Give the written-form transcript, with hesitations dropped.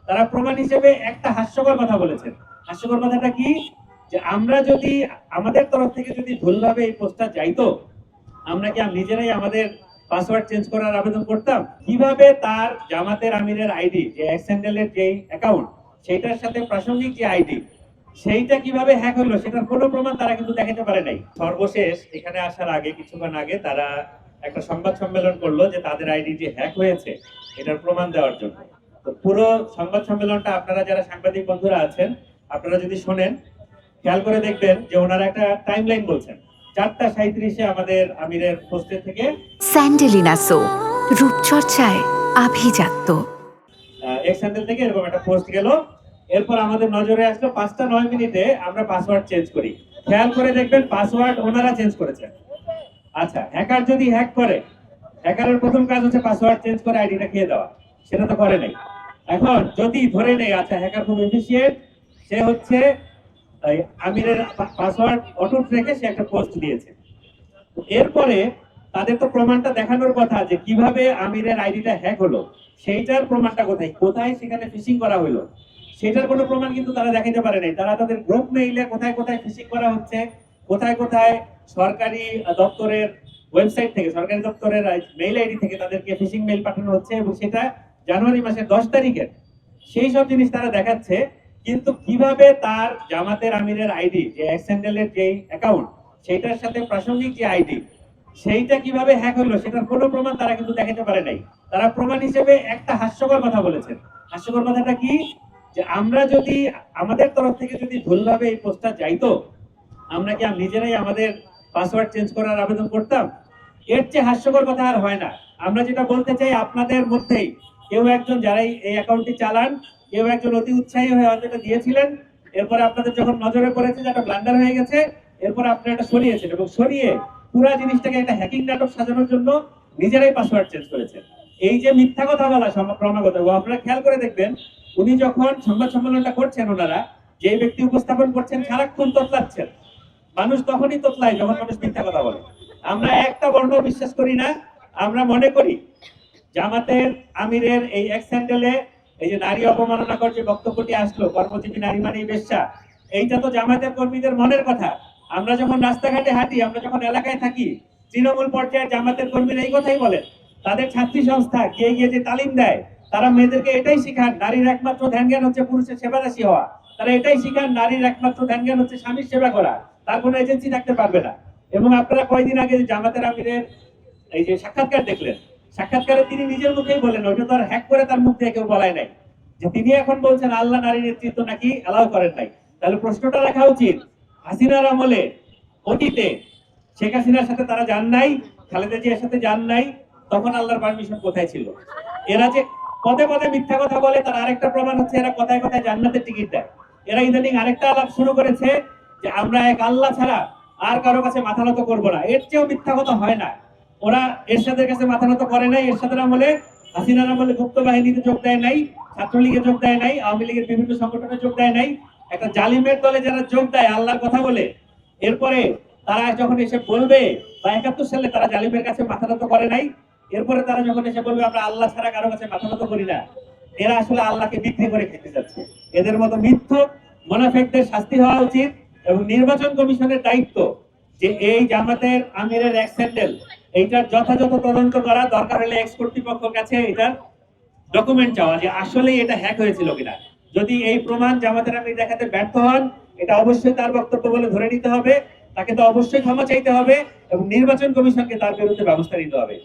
তারা প্রমাণ হিসেবে একটা হাস্যকর কথা বলেছেন। হাস্যকর কথাটা কি, যে আমরা যদি আমাদের তরফ থেকে যদি ভুলভাবে এই পোস্টটা যাইতো, আমরা কি নিজেরাই আমাদের পাসওয়ার্ড চেঞ্জ করার আবেদন করতাম? কিভাবে তার জামাতের আমিরের আইডি, যে এক্স হ্যান্ডেলের যে অ্যাকাউন্ট, সেইটার সাথে প্রাসঙ্গিক যে আইডি, সেইটা কিভাবে হ্যাক হলো সেটার কোনো প্রমাণ তারা কিন্তু দেখাতে পারে নাই। সর্বশেষ এখানে আসার আগে, কিছুক্ষণ আগে তারা একটা সংবাদ সম্মেলন করলো যে তাদের আইডি যে হ্যাক হয়েছে এটার প্রমাণ দেওয়ার জন্য। তো পুরো সংবাদ সম্মেলনটা আপনারা যারা সাংবাদিক বন্ধুরা আছেন, আপনারা যদি শোনেন, খেয়াল করে দেখবেন যে ওনারা একটা টাইমলাইন বলছেন। 4:37 আমাদের আমিরের পোস্টে থেকে স্যান্ডেলিনা সো, রূপচর্চায় আভিজাত্য। এক্স হ্যান্ডেল থেকে এরকম একটা পোস্ট গেল। এরপর আমাদের নজরে আসলো 5:09 আমরা পাসওয়ার্ড চেঞ্জ করি। খেয়াল করে দেখবেন পাসওয়ার্ড ওনারা চেঞ্জ করেছেন। আচ্ছা, হ্যাকার যদি হ্যাক করে, হ্যাকারের প্রথম কাজ হচ্ছে পাসওয়ার্ড চেঞ্জ করে আইডিটা খেয়ে দেওয়া, সেটা তো করে নাই। এখন যদি ধরে নেই আচ্ছা হ্যাকার খুব এফিশিয়েন্ট, সে হচ্ছে আমিরের পাসওয়ার্ড অটুট রেখে সে একটা পোস্ট দিয়েছে। এরপরে তাদের তো প্রমাণটা দেখানোর কথা যে কিভাবে আমিরের আইডিটা হ্যাক হলো, সেইটার প্রমাণটা কোথায় কোথায় সেখানে ফিশিং করা হলো, সেটার কোনো প্রমাণ কিন্তু তারা দেখাতে পারে নাই। তারা তাদের গ্রুপ মেইলে কোথায় কোথায় ফিশিং করা হচ্ছে, কোথায় কোথায় সরকারি দপ্তরের ওয়েবসাইট থেকে, সরকারি দপ্তরের মেইল আইডি থেকে তাদেরকে ফিশিং মেইল পাঠানো হচ্ছে, এবং সেটা জানুয়ারি মাসের 10 তারিখের, সেই সব জিনিস তারা দেখাচ্ছে। কিন্তু কিভাবে তার জামাতের আমিরের আইডি, যে এক্স হ্যান্ডেলের যে অ্যাকাউন্ট, সেইটার সাথে প্রাসঙ্গিক যে আইডি, সেইটা কিভাবে হ্যাক হলো সেটার কোনো প্রমাণ তারা কিন্তু দেখাতে পারে নাই। তারা প্রমাণ হিসেবে একটা হাস্যকর কথা বলেছেন। হাস্যকর কথাটা কি, যে আমরা যদি আমাদের তরফ থেকে যদি ভুলভাবে এই পোস্টটা যাইতো, আমরা কি নিজেরাই আমাদের পাসওয়ার্ড চেঞ্জ করার আবেদন করতাম? এর চেয়ে হাস্যকর কথা আর হয় না। আমরা যেটা বলতে চাই, আপনাদের মধ্যেই কেউ একজন যারাই এই অ্যাকাউন্টটি চালান, কেউ একজন অতি উৎসাহী হয়ে হয়তো এটা দিয়েছিলেন। এরপরে আপনাদের যখন নজরে পড়েছে যে একটা ব্লান্ডার হয়ে গেছে, এরপর আপনারা এটা সরিয়েছেন, এবং সরিয়ে পুরো জিনিসটাকে একটা হ্যাকিং নাটক সাজানোর জন্য নিজেরাই পাসওয়ার্ড চেঞ্জ করেছেন। এই যে মিথ্যা কথা বলা ক্রমাগত, আপনারা খেয়াল করে দেখবেন উনি যখন সংবাদ সম্মেলনটা করছেন, ওনারা যে ব্যক্তি উপস্থাপন করছেন সারাক্ষণ তোতলাচ্ছেন। মানুষ তখনই তোতলায় যখন মানুষ মিথ্যা কথা বলে। আমরা একটা বর্ণ বিশ্বাস করি না। আমরা মনে করি জামাতের আমিরের এই এক্স হ্যান্ডেলে এই যে নারী অবমাননাকর যে বক্তব্যটি আসলো, কর্মজীবী নারী মানে বেশ্যা, এইটা তো জামাতের কর্মীদের মনের কথা। আমরা যখন রাস্তাঘাটে হাঁটি, আমরা যখন এলাকায় থাকি, তৃণমূল পর্যায়ে জামাতের কর্মীরা এই কথাই বলেন। তাদের ছাত্রী সংস্থা গিয়ে গিয়ে যে তালিম দেয়, তারা মেয়েদেরকে এটাই শিখান নারীর একমাত্র ধ্যান জ্ঞান হচ্ছে পুরুষের সেবাদাসী হওয়া। তারা এটাই শিখান নারীর একমাত্র ধ্যান জ্ঞান হচ্ছে স্বামীর সেবা করা, তার কোনো এজেন্সি থাকতে পারবে না। এবং আপনারা কয়েকদিন আগে জামাতের আমিরের এই যে সাক্ষাৎকার দেখলেন, সাক্ষাৎকারে তিনি নিজের মুখেই বলেন, ওইটা তো আর হ্যাক করে তার মুখ থেকে কেউ বলায় নাই, যে তিনি এখন বলছেন আল্লাহ নারী নেতৃত্ব নাকি অ্যালাউ করেন নাই। তাহলে প্রশ্নটা রাখা উচিত, হাসিনার আমলে অতীতে শেখ হাসিনার সাথে তারা যান নাই, খালেদা জিয়ার সাথে যান নাই, তখন আল্লাহর পারমিশন কোথায় ছিল? এরা যে পদে পদে মিথ্যা কথা বলে, তার আরেকটা প্রমাণ হচ্ছে এরা কথায় কথায় জান্নাতের টিকিট দেয়। এরা ইদানিং আরেকটা আলাপ শুরু করেছে যে আমরা এক আল্লাহ ছাড়া আর কারো কাছে মাথা নত করবো না। এর চেয়েও মিথ্যা কথা হয় না। ওরা এরশাদের কাছে মাথা নত করে নাই, এরশাদের আমলে, হাসিনার আমলে গুপ্ত বাহিনীতে যোগ দেয় নাই, ছাত্রলীগে যোগ দেয় নাই, আওয়ামী লীগের বিভিন্ন সংগঠনে যোগ দেয় নাই। একটা জালিমের দলে যারা যোগ দেয় আল্লাহর কথা বলে, এরপরে তারা যখন এসে বলবে, বা 71 সালে তারা জালিমের কাছে মাথা নত করে নাই, এরপরে তারা যখন এসে বলবে আমরা আল্লাহ ছাড়া কারো কাছে মাথা নত করি না, এরা আসলে আল্লাহকে বিক্রি করে খেতে যাচ্ছে। এদের মতো মিথ্যক মুনাফিকদের শাস্তি হওয়া উচিত। এবং নির্বাচন কমিশনের দায়িত্ব যে এই জামাতের আমিরের এক্স হ্যান্ডেল, এইটার যথাযথ তদন্ত করা, দরকার হলে এক্স কর্তৃপক্ষের কাছে এটার ডকুমেন্ট চাওয়া যে আসলে এটা হ্যাক হয়েছিল কিনা। যদি এই প্রমাণ জামাতের আমির দেখাতে ব্যর্থ হন, এটা অবশ্যই তার বক্তব্য বলে ধরে নিতে হবে, তাকে তো অবশ্যই ক্ষমা চাইতে হবে, এবং নির্বাচন কমিশনকে তার বিরুদ্ধে ব্যবস্থা নিতে হবে।